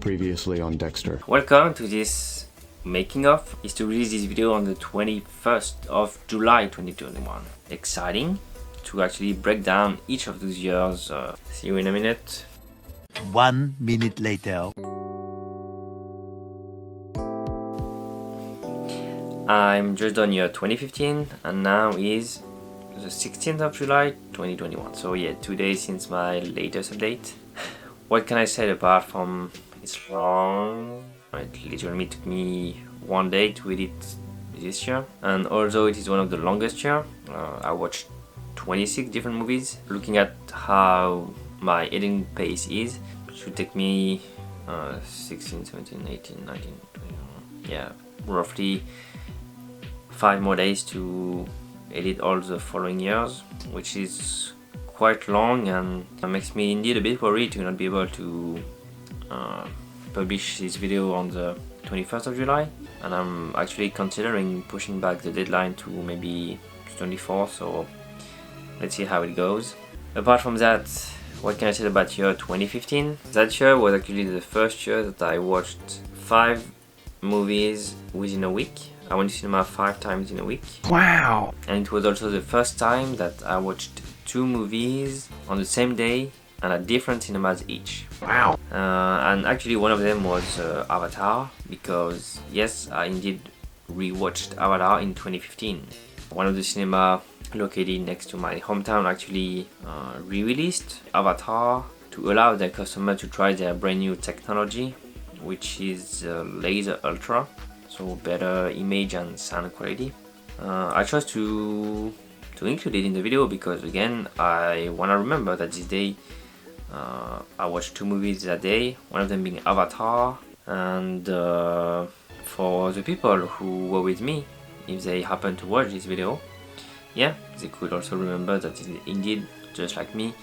Previously on Dexter. Welcome to this making of. Is to release this video on the 21st of July 2021. Exciting to actually break down each of those years. See you in a minute. 1 minute later. I'm just done year 2015 and now is the 16th of July 2021. So yeah, 2 days since my latest update. What can I say apart from it's long? It literally took me 1 day to edit this year, and although it is one of the longest year, I watched 26 different movies. Looking at how my editing pace is, it should take me 16, 17, 18, 19, 20, yeah, roughly 5 more days to edit all the following years, which is quite long, and that makes me indeed a bit worried to not be able to publish this video on the 21st of July, and I'm actually considering pushing back the deadline to maybe 24th, so let's see how it goes. Apart from that, what can I say about year 2015? That year was actually the first year that I watched 5 movies within a week. I went to cinema 5 times in a week. Wow! And it was also the first time that I watched 2 movies on the same day and at different cinemas each. Wow! And actually one of them was Avatar, because yes, I indeed rewatched Avatar in 2015. One of the cinema located next to my hometown actually re-released Avatar to allow their customer to try their brand new technology, which is Laser Ultra, so better image and sound quality. I chose to include it in the video because again I wanna remember that this day I watched 2 movies that day, one of them being Avatar, and for the people who were with me, if they happen to watch this video, yeah, they could also remember that indeed, just like me,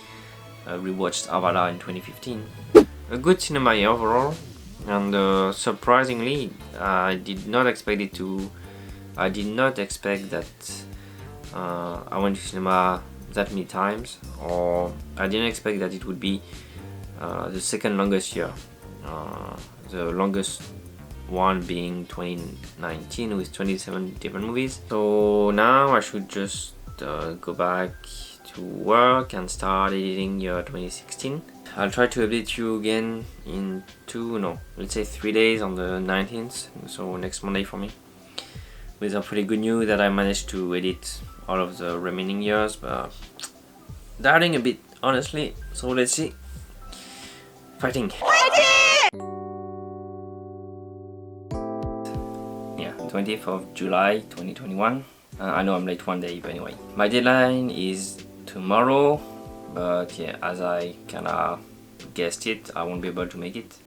rewatched Avatar in 2015. A good cinema year overall, and surprisingly, I did not expect that I went to cinema that many times, or I didn't expect that it would be the second longest year, the longest one being 2019 with 27 different movies. So now I should just go back to work and start editing year 2016. I'll try to update you again in 3 days on the 19th, so next Monday for me, with some pretty good news that I managed to edit all of the remaining years, but doubting a bit honestly, so let's see. Fighting! Yeah, 20th of July 2021. I know I'm late 1 day, but anyway. My deadline is tomorrow, but yeah, as I kinda guessed it, I won't be able to make it,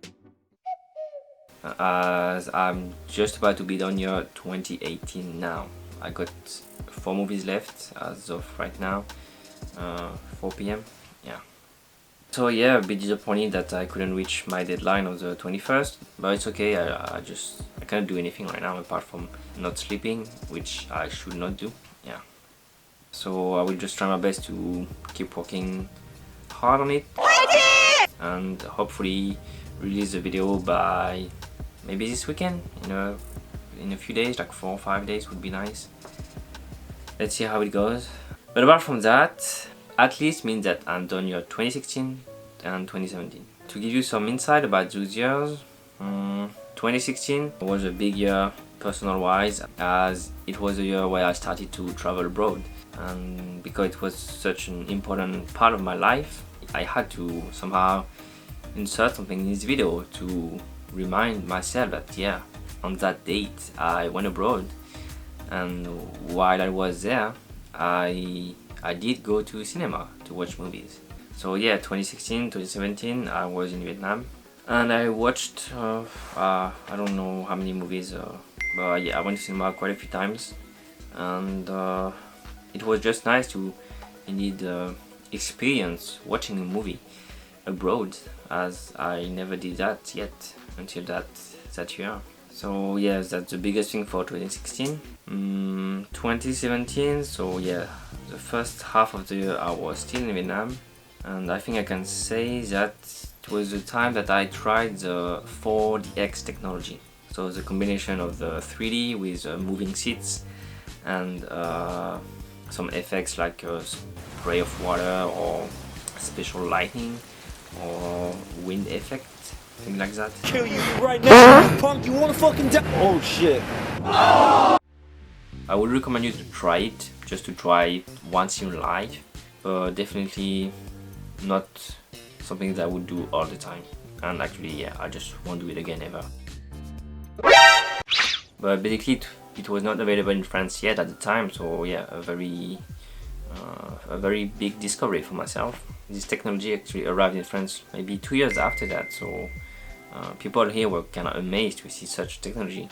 as I'm just about to be done year 2018 now. I got 4 movies left as of right now, 4 PM, yeah. So yeah, a bit disappointed that I couldn't reach my deadline of the 21st, but it's okay. I can't do anything right now apart from not sleeping, which I should not do, yeah. So I will just try my best to keep working hard on it, and hopefully release the video by maybe this weekend, in a few days, like 4 or 5 days would be nice. Let's see how it goes. But apart from that, at least means that I'm done year 2016 and 2017. To give you some insight about those years, 2016 was a big year personal wise, as it was a year where I started to travel abroad, and because it was such an important part of my life, I had to somehow insert something in this video to remind myself that yeah, on that date I went abroad, and while I was there I did go to cinema to watch movies. So yeah, 2016, 2017 I was in Vietnam, and I watched I don't know how many movies, but yeah, I went to cinema quite a few times, and it was just nice to indeed experience watching a movie abroad, as I never did that yet until that year. So yeah, that's the biggest thing for 2016. 2017, so yeah, the first half of the year I was still in Vietnam, and I think I can say that It was the time that I tried the 4DX technology. So the combination of the 3D with moving seats and some effects like a spray of water or special lighting or wind effect, things like that. Kill you right now, you punk! You wanna fucking die? Oh shit! I would recommend you to try it, just to try it once in your life, but definitely not something that I would do all the time. And actually, yeah, I just won't do it again ever. But basically, it was not available in France yet at the time, so yeah, a very big discovery for myself. This technology actually arrived in France maybe 2 years after that, so people here were kind of amazed to see such technology.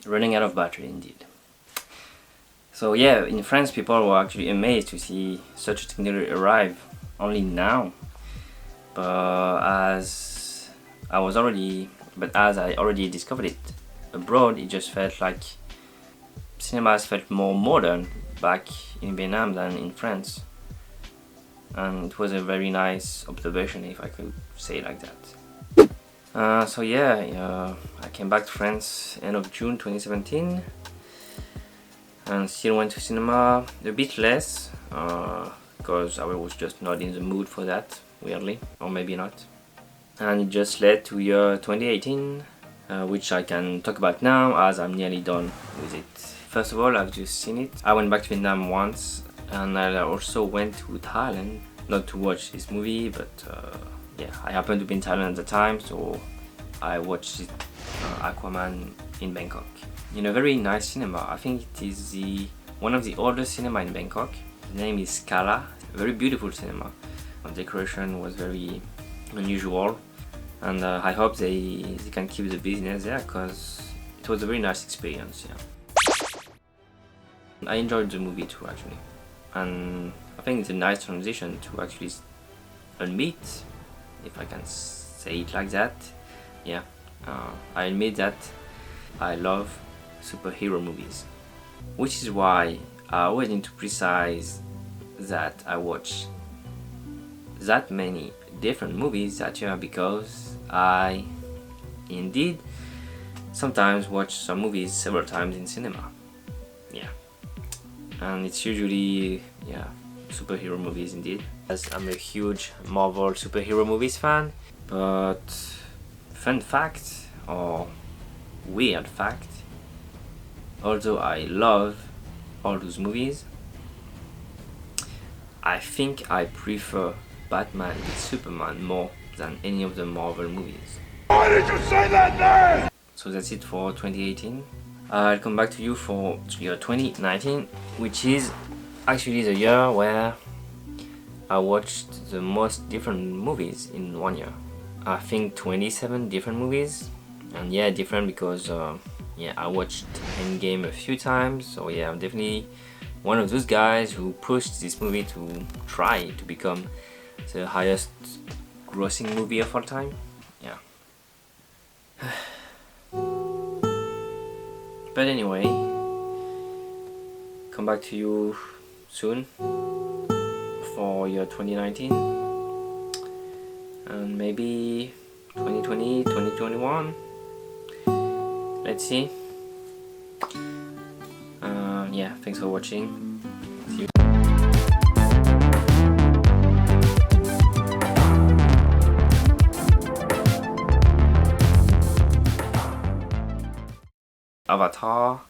Running out of battery indeed. So yeah, in France people were actually amazed to see such a technology arrive only now. But as I already discovered it abroad, it just felt like cinemas felt more modern back in Vietnam than in France. And it was a very nice observation, if I could say it like that. So yeah, I came back to France end of June 2017 and still went to cinema a bit less because I was just not in the mood for that, weirdly, or maybe not. And it just led to year 2018, which I can talk about now as I'm nearly done with it. First of all, I've just seen it. I went back to Vietnam once and I also went to Thailand, not to watch this movie, but yeah, I happened to be in Thailand at the time, so I watched it, Aquaman in Bangkok. In a very nice cinema. I think it is one of the oldest cinema in Bangkok. The name is Scala. A very beautiful cinema. The decoration was very unusual, and I hope they can keep the business there because it was a very nice experience. Yeah, I enjoyed the movie too actually, and I think it's a nice transition to actually admit, if I can say it like that. Yeah, I admit that I love superhero movies, which is why I always need to precise that I watch that many different movies that year because I indeed sometimes watch some movies several times in cinema. Yeah, and it's usually superhero movies indeed, as I'm a huge Marvel superhero movies fan. But fun fact or weird fact, although I love all those movies, I think I prefer Batman and Superman more than any of the Marvel movies. Why did you say that name? So that's it for 2018. I'll come back to you for year 2019, which is actually the year where I watched the most different movies in 1 year. I think 27 different movies, and yeah, different because I watched Endgame a few times, so yeah, I'm definitely one of those guys who pushed this movie to try to become the highest grossing movie of all time. Yeah. But anyway, come back to you soon for year 2019 and maybe 2020, 2021. Let's see. Yeah, thanks for watching. See you. Avatar.